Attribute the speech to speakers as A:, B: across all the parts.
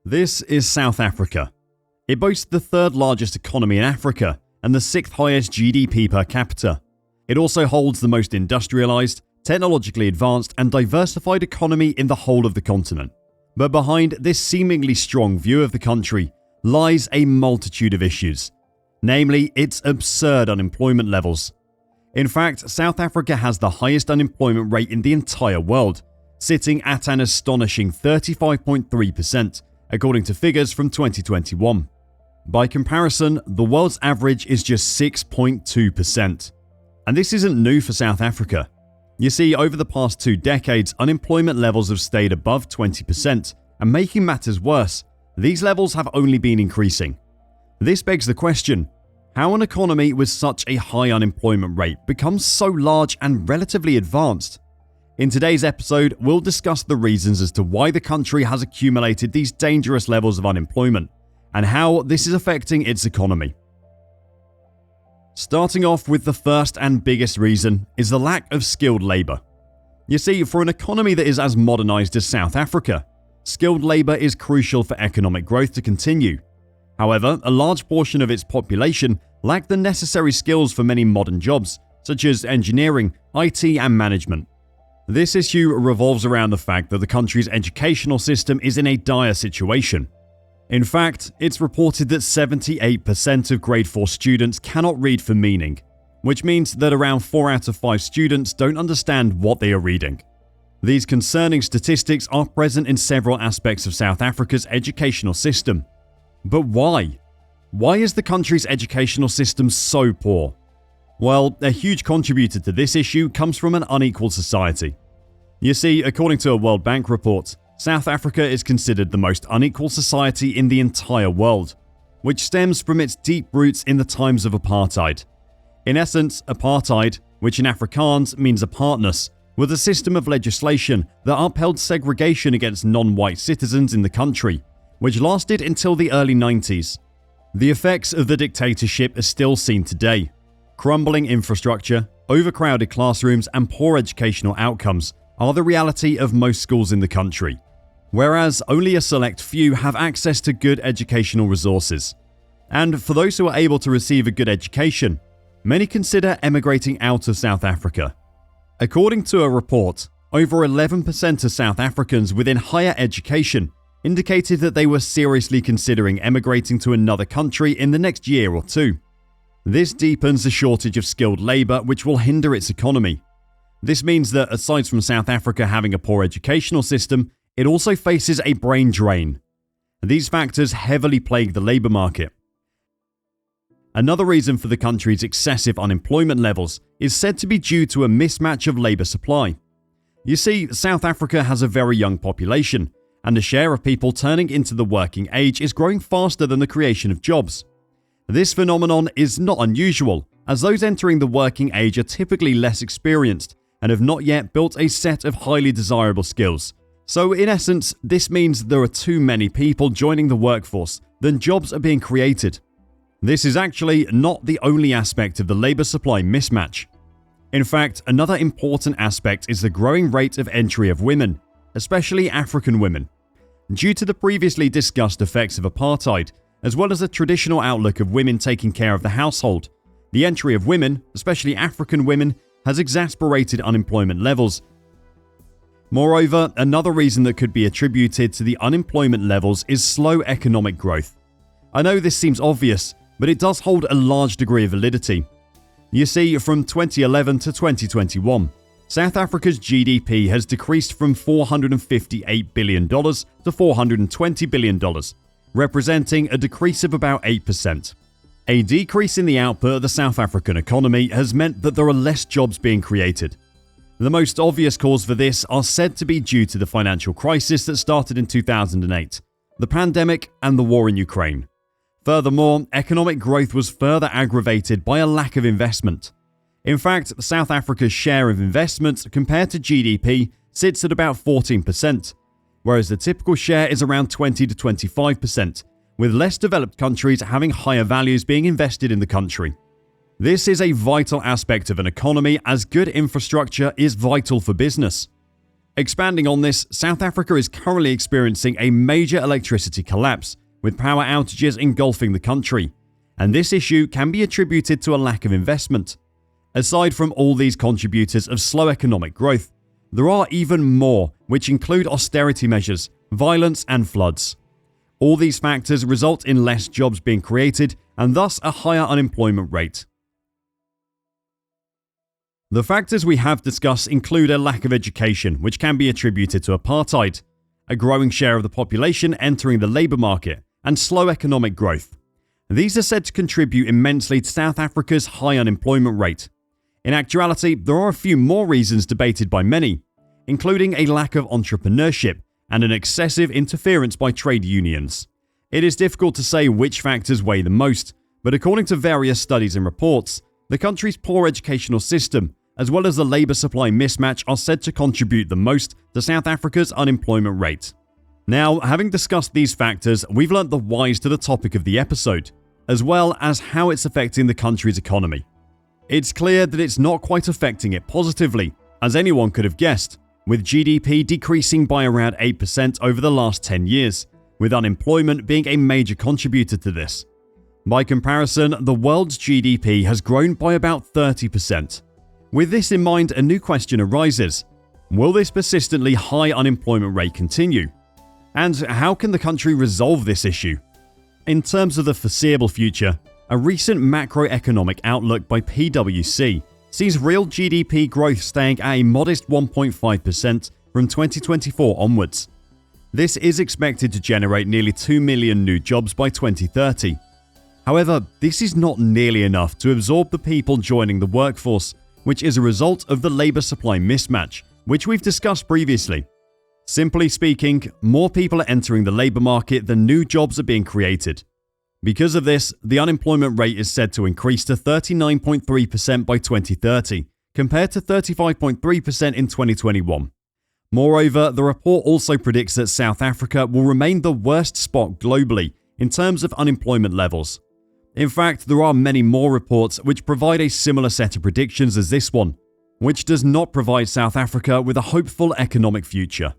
A: This is South Africa. It boasts the third largest economy in Africa and the sixth highest GDP per capita. It also holds the most industrialized, technologically advanced and diversified economy in the whole of the continent. But behind this seemingly strong view of the country lies a multitude of issues, namely its absurd unemployment levels. In fact, South Africa has the highest unemployment rate in the entire world, sitting at an astonishing 35.3%, according to figures from 2021. By comparison, the world's average is just 6.2%. And this isn't new for South Africa. You see, over the past 2 decades, unemployment levels have stayed above 20%, and making matters worse, these levels have only been increasing. This begs the question, how an economy with such a high unemployment rate becomes so large and relatively advanced? In today's episode, we'll discuss the reasons as to why the country has accumulated these dangerous levels of unemployment, and how this is affecting its economy. Starting off with the first and biggest reason is the lack of skilled labour. You see, for an economy that is as modernised as South Africa, skilled labour is crucial for economic growth to continue. However, a large portion of its population lack the necessary skills for many modern jobs, such as engineering, IT and management. This issue revolves around the fact that the country's educational system is in a dire situation. In fact, it's reported that 78% of grade 4 students cannot read for meaning, which means that around 4 out of 5 students don't understand what they are reading. These concerning statistics are present in several aspects of South Africa's educational system. But why? Why is the country's educational system so poor? Well, a huge contributor to this issue comes from an unequal society. You see, according to a World Bank report, South Africa is considered the most unequal society in the entire world, which stems from its deep roots in the times of apartheid. In essence, apartheid, which in Afrikaans means apartness, was a system of legislation that upheld segregation against non-white citizens in the country, which lasted until the early 90s. The effects of the dictatorship are still seen today. Crumbling infrastructure, overcrowded classrooms and poor educational outcomes are the reality of most schools in the country, whereas only a select few have access to good educational resources. And for those who are able to receive a good education, many consider emigrating out of South Africa. According to a report, over 11% of South Africans within higher education indicated that they were seriously considering emigrating to another country in the next year or two. This deepens the shortage of skilled labour, which will hinder its economy. This means that aside from South Africa having a poor educational system, it also faces a brain drain. These factors heavily plague the labour market. Another reason for the country's excessive unemployment levels is said to be due to a mismatch of labour supply. You see, South Africa has a very young population, and the share of people turning into the working age is growing faster than the creation of jobs. This phenomenon is not unusual, as those entering the working age are typically less experienced and have not yet built a set of highly desirable skills. So in essence, this means there are too many people joining the workforce than jobs are being created. This is actually not the only aspect of the labour supply mismatch. In fact, another important aspect is the growing rate of entry of women, especially African women. Due to the previously discussed effects of apartheid, as well as the traditional outlook of women taking care of the household, the entry of women, especially African women, has exacerbated unemployment levels. Moreover, another reason that could be attributed to the unemployment levels is slow economic growth. I know this seems obvious, but it does hold a large degree of validity. You see, from 2011 to 2021, South Africa's GDP has decreased from $458 billion to $420 billion, representing a decrease of about 8%. A decrease in the output of the South African economy has meant that there are less jobs being created. The most obvious cause for this are said to be due to the financial crisis that started in 2008, the pandemic and the war in Ukraine. Furthermore, economic growth was further aggravated by a lack of investment. In fact, South Africa's share of investments compared to GDP sits at about 14%, whereas the typical share is around 20 to 25%, with less developed countries having higher values being invested in the country. This is a vital aspect of an economy, as good infrastructure is vital for business. Expanding on this, South Africa is currently experiencing a major electricity collapse, with power outages engulfing the country, and this issue can be attributed to a lack of investment. Aside from all these contributors of slow economic growth, there are even more, which include austerity measures, violence, and floods. All these factors result in less jobs being created and thus a higher unemployment rate. The factors we have discussed include a lack of education, which can be attributed to apartheid, a growing share of the population entering the labour market, and slow economic growth. These are said to contribute immensely to South Africa's high unemployment rate. In actuality, there are a few more reasons debated by many, including a lack of entrepreneurship and an excessive interference by trade unions. It is difficult to say which factors weigh the most, but according to various studies and reports, the country's poor educational system, as well as the labour supply mismatch, are said to contribute the most to South Africa's unemployment rate. Now, having discussed these factors, we've learnt the whys to the topic of the episode, as well as how it's affecting the country's economy. It's clear that it's not quite affecting it positively, as anyone could have guessed, with GDP decreasing by around 8% over the last 10 years, with unemployment being a major contributor to this. By comparison, the world's GDP has grown by about 30%. With this in mind, a new question arises. Will this persistently high unemployment rate continue? And how can the country resolve this issue? In terms of the foreseeable future, a recent macroeconomic outlook by PwC sees real GDP growth staying at a modest 1.5% from 2024 onwards. This is expected to generate nearly 2 million new jobs by 2030. However, this is not nearly enough to absorb the people joining the workforce, which is a result of the labour supply mismatch, which we've discussed previously. Simply speaking, more people are entering the labour market than new jobs are being created. Because of this, the unemployment rate is said to increase to 39.3% by 2030, compared to 35.3% in 2021. Moreover, the report also predicts that South Africa will remain the worst spot globally in terms of unemployment levels. In fact, there are many more reports which provide a similar set of predictions as this one, which does not provide South Africa with a hopeful economic future.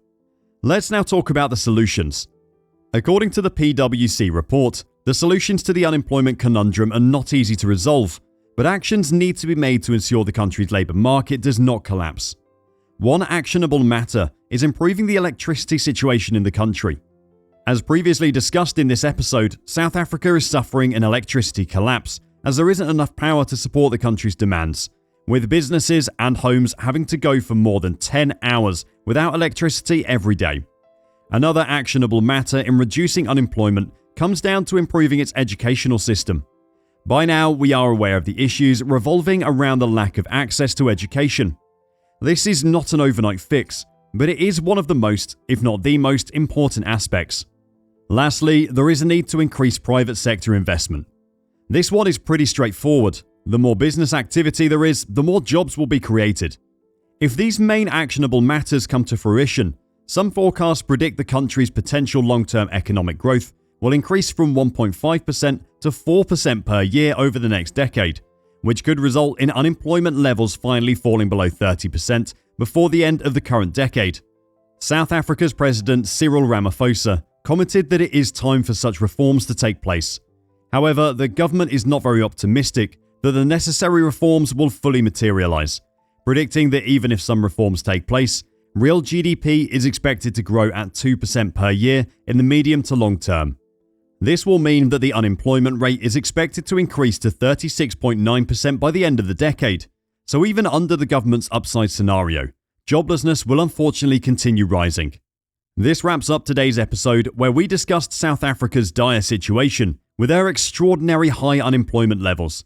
A: Let's now talk about the solutions. According to the PwC report, the solutions to the unemployment conundrum are not easy to resolve, but actions need to be made to ensure the country's labour market does not collapse. One actionable matter is improving the electricity situation in the country. As previously discussed in this episode, South Africa is suffering an electricity collapse as there isn't enough power to support the country's demands, with businesses and homes having to go for more than 10 hours without electricity every day. Another actionable matter in reducing unemployment comes down to improving its educational system. By now, we are aware of the issues revolving around the lack of access to education. This is not an overnight fix, but it is one of the most, if not the most, important aspects. Lastly, there is a need to increase private sector investment. This one is pretty straightforward. The more business activity there is, the more jobs will be created. If these main actionable matters come to fruition, some forecasts predict the country's potential long-term economic growth will increase from 1.5% to 4% per year over the next decade, which could result in unemployment levels finally falling below 30% before the end of the current decade. South Africa's President Cyril Ramaphosa commented that it is time for such reforms to take place. However, the government is not very optimistic that the necessary reforms will fully materialize, predicting that even if some reforms take place, real GDP is expected to grow at 2% per year in the medium to long term. This will mean that the unemployment rate is expected to increase to 36.9% by the end of the decade. So even under the government's upside scenario, joblessness will unfortunately continue rising. This wraps up today's episode where we discussed South Africa's dire situation with their extraordinary high unemployment levels.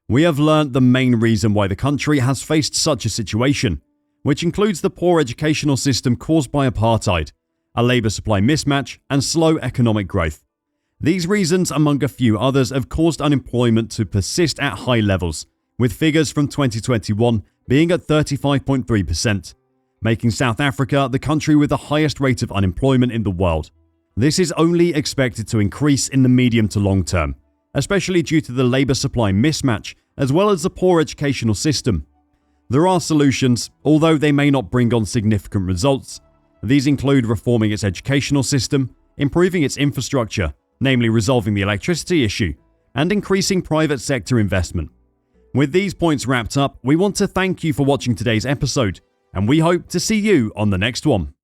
A: We have learned the main reason why the country has faced such a situation, which includes the poor educational system caused by apartheid, a labour supply mismatch, and slow economic growth. These reasons, among a few others, have caused unemployment to persist at high levels, with figures from 2021 being at 35.3%, making South Africa the country with the highest rate of unemployment in the world. This is only expected to increase in the medium to long term, especially due to the labour supply mismatch as well as the poor educational system. There are solutions, although they may not bring on significant results. These include reforming its educational system, improving its infrastructure, namely resolving the electricity issue, and increasing private sector investment. With these points wrapped up, we want to thank you for watching today's episode, and we hope to see you on the next one.